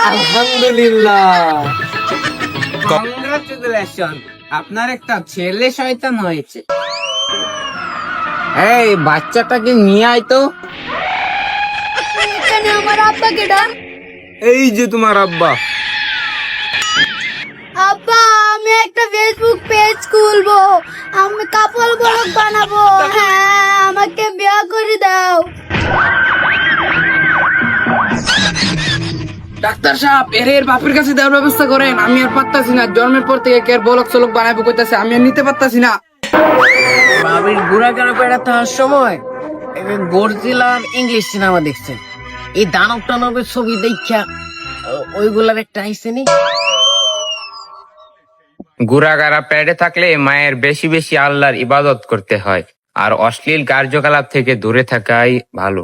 আলহামদুলিল্লাহ, কংগ্রাচুলেশন, আপনার একটা ছেলে শয়তান হয়েছে। এই বাচ্চাটাকে নিয়ে আয় তো। এখানে আমার আব্বা কেডা? এই যে তোমার আব্বা। আব্বা, আমি একটা ফেসবুক পেজ খুলবো, আমি কাপড় ব্লগ বানাবো। হ্যাঁ, আমাকে বিয়ে করে দাও। ডাক্তার সাহেব, এর বাপের কাছে দেওয়ার ব্যবস্থা করেন। আমি আর পারতাছি না, জন্মের পর থেকে কের বলক সলক বানাবো কইতাছে, আমি আর নিতে পারতাছি না। বাবির বুড়া কেন বেড়াতে হওয়ার সময় গডজিলার ইংলিশ সিনেমা দেখছে, এই দানব টানবের ছবি দেখা ওইগুলার একটা আইসে নি। গুড়াগাড়া প্যাডে থাকলে মায়ের বেশি বেশি আল্লাহর ইবাদত করতে হয়, আর অশ্লীল কার্যকলাপ থেকে দূরে থাকাই ভালো।